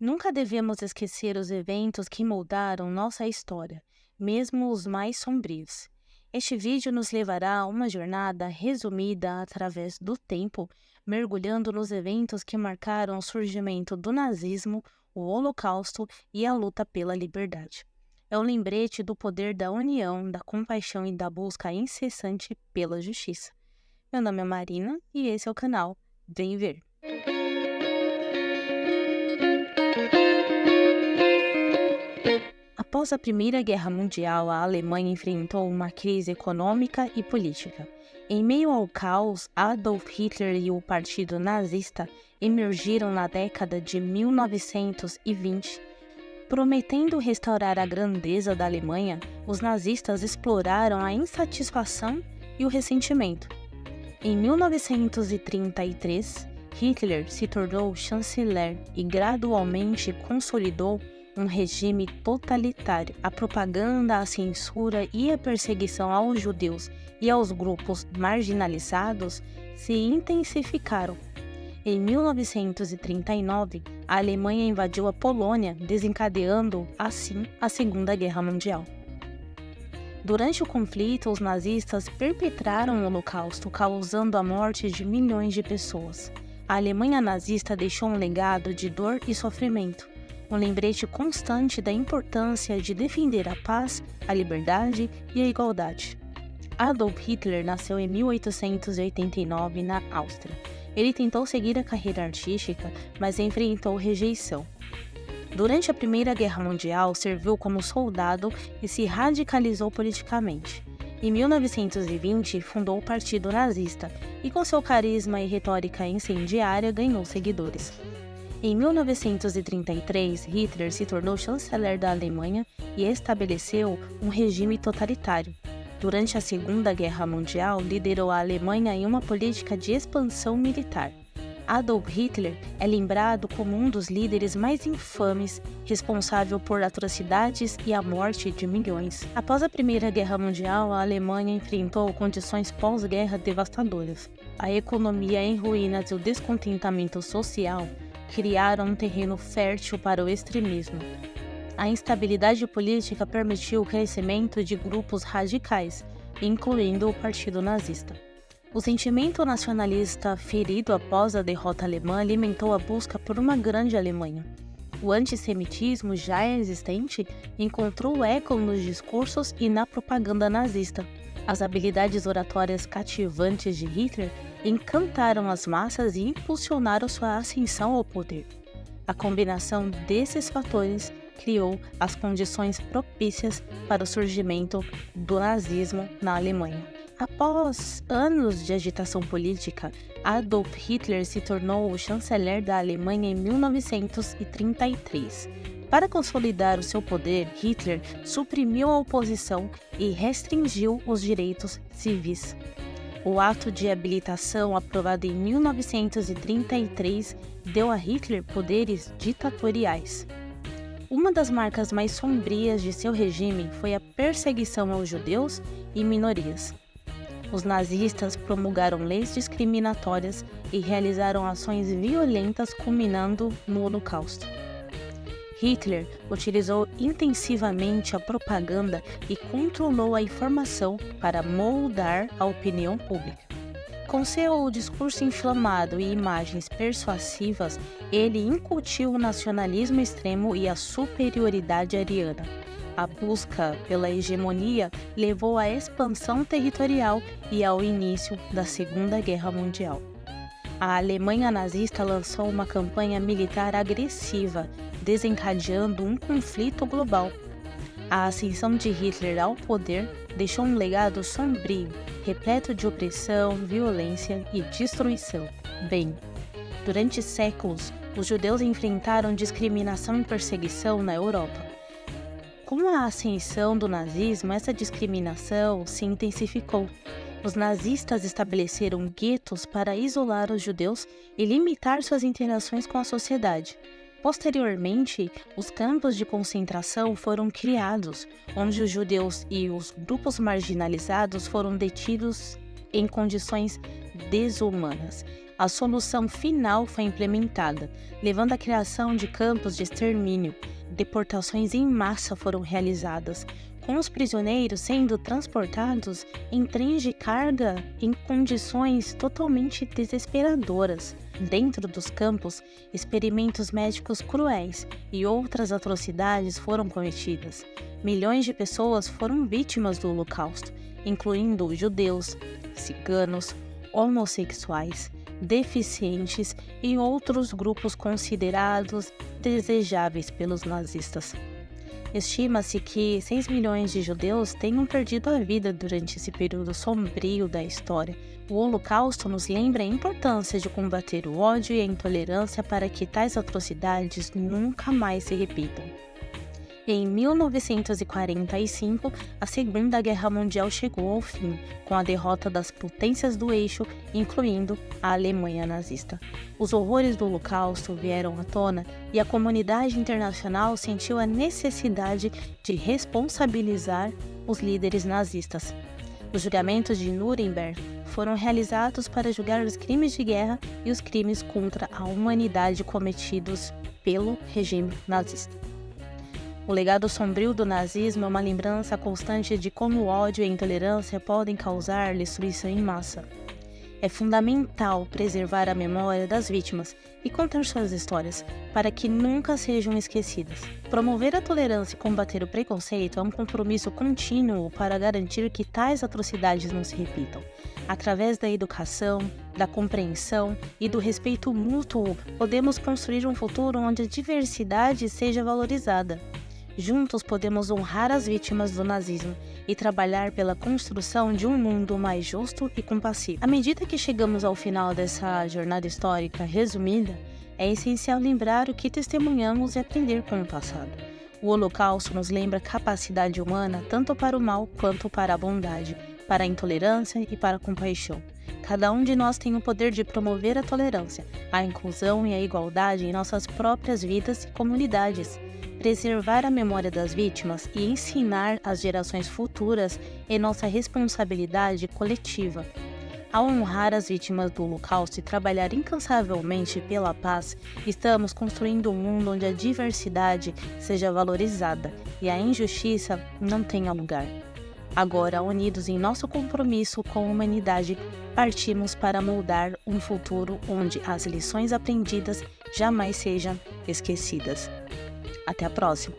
Nunca devemos esquecer os eventos que moldaram nossa história, mesmo os mais sombrios. Este vídeo nos levará a uma jornada resumida através do tempo, mergulhando nos eventos que marcaram o surgimento do nazismo, o Holocausto e a luta pela liberdade. É um lembrete do poder da união, da compaixão e da busca incessante pela justiça. Meu nome é Marina e esse é o canal Vem Ver. Após a Primeira Guerra Mundial, a Alemanha enfrentou uma crise econômica e política. Em meio ao caos, Adolf Hitler e o Partido Nazista emergiram na década de 1920. Prometendo restaurar a grandeza da Alemanha, os nazistas exploraram a insatisfação e o ressentimento. Em 1933, Hitler se tornou chanceler e gradualmente consolidou um regime totalitário. A propaganda, a censura e a perseguição aos judeus e aos grupos marginalizados se intensificaram. Em 1939, a Alemanha invadiu a Polônia, desencadeando, assim, a Segunda Guerra Mundial. Durante o conflito, os nazistas perpetraram o Holocausto, causando a morte de milhões de pessoas. A Alemanha nazista deixou um legado de dor e sofrimento, um lembrete constante da importância de defender a paz, a liberdade e a igualdade. Adolf Hitler nasceu em 1889 na Áustria. Ele tentou seguir a carreira artística, mas enfrentou rejeição. Durante a Primeira Guerra Mundial, serviu como soldado e se radicalizou politicamente. Em 1920, fundou o Partido Nazista e, com seu carisma e retórica incendiária, ganhou seguidores. Em 1933, Hitler se tornou chanceler da Alemanha e estabeleceu um regime totalitário. Durante a Segunda Guerra Mundial, liderou a Alemanha em uma política de expansão militar. Adolf Hitler é lembrado como um dos líderes mais infames, responsável por atrocidades e a morte de milhões. Após a Primeira Guerra Mundial, a Alemanha enfrentou condições pós-guerra devastadoras. A economia em ruínas e o descontentamento social criaram um terreno fértil para o extremismo. A instabilidade política permitiu o crescimento de grupos radicais, incluindo o Partido Nazista. O sentimento nacionalista ferido após a derrota alemã alimentou a busca por uma grande Alemanha. O antissemitismo já existente encontrou eco nos discursos e na propaganda nazista. As habilidades oratórias cativantes de Hitler encantaram as massas e impulsionaram sua ascensão ao poder. A combinação desses fatores criou as condições propícias para o surgimento do nazismo na Alemanha. Após anos de agitação política, Adolf Hitler se tornou o chanceler da Alemanha em 1933. Para consolidar o seu poder, Hitler suprimiu a oposição e restringiu os direitos civis. O ato de habilitação, aprovado em 1933, deu a Hitler poderes ditatoriais. Uma das marcas mais sombrias de seu regime foi a perseguição aos judeus e minorias. Os nazistas promulgaram leis discriminatórias e realizaram ações violentas, culminando no Holocausto. Hitler utilizou intensivamente a propaganda e controlou a informação para moldar a opinião pública. Com seu discurso inflamado e imagens persuasivas, ele incutiu o nacionalismo extremo e a superioridade ariana. A busca pela hegemonia levou à expansão territorial e ao início da Segunda Guerra Mundial. A Alemanha nazista lançou uma campanha militar agressiva, desencadeando um conflito global. A ascensão de Hitler ao poder deixou um legado sombrio, repleto de opressão, violência e destruição. Bem, durante séculos, os judeus enfrentaram discriminação e perseguição na Europa. Com a ascensão do nazismo, essa discriminação se intensificou. Os nazistas estabeleceram guetos para isolar os judeus e limitar suas interações com a sociedade. Posteriormente, os campos de concentração foram criados, onde os judeus e os grupos marginalizados foram detidos em condições desumanas. a solução final foi implementada, levando à criação de campos de extermínio. Deportações em massa foram realizadas, com os prisioneiros sendo transportados em trens de carga em condições totalmente desesperadoras. Dentro dos campos, experimentos médicos cruéis e outras atrocidades foram cometidas. Milhões de pessoas foram vítimas do Holocausto, incluindo judeus, ciganos, homossexuais, deficientes e outros grupos considerados desejáveis pelos nazistas. Estima-se que 6 milhões de judeus tenham perdido a vida durante esse período sombrio da história. O Holocausto nos lembra a importância de combater o ódio e a intolerância para que tais atrocidades nunca mais se repitam. Em 1945, a Segunda Guerra Mundial chegou ao fim, com a derrota das potências do eixo, incluindo a Alemanha nazista. Os horrores do Holocausto vieram à tona e a comunidade internacional sentiu a necessidade de responsabilizar os líderes nazistas. Os julgamentos de Nuremberg foram realizados para julgar os crimes de guerra e os crimes contra a humanidade cometidos pelo regime nazista. O legado sombrio do nazismo é uma lembrança constante de como o ódio e a intolerância podem causar destruição em massa. É fundamental preservar a memória das vítimas e contar suas histórias, para que nunca sejam esquecidas. Promover a tolerância e combater o preconceito é um compromisso contínuo para garantir que tais atrocidades não se repitam. Através da educação, da compreensão e do respeito mútuo, podemos construir um futuro onde a diversidade seja valorizada. Juntos podemos honrar as vítimas do nazismo e trabalhar pela construção de um mundo mais justo e compassivo. À medida que chegamos ao final dessa jornada histórica resumida, é essencial lembrar o que testemunhamos e aprender com o passado. O Holocausto nos lembra a capacidade humana tanto para o mal quanto para a bondade, para a intolerância e para a compaixão. Cada um de nós tem o poder de promover a tolerância, a inclusão e a igualdade em nossas próprias vidas e comunidades. Preservar a memória das vítimas e ensinar às gerações futuras é nossa responsabilidade coletiva. Ao honrar as vítimas do Holocausto e trabalhar incansavelmente pela paz, estamos construindo um mundo onde a diversidade seja valorizada e a injustiça não tenha lugar. Agora, unidos em nosso compromisso com a humanidade, partimos para moldar um futuro onde as lições aprendidas jamais sejam esquecidas. Até a próxima!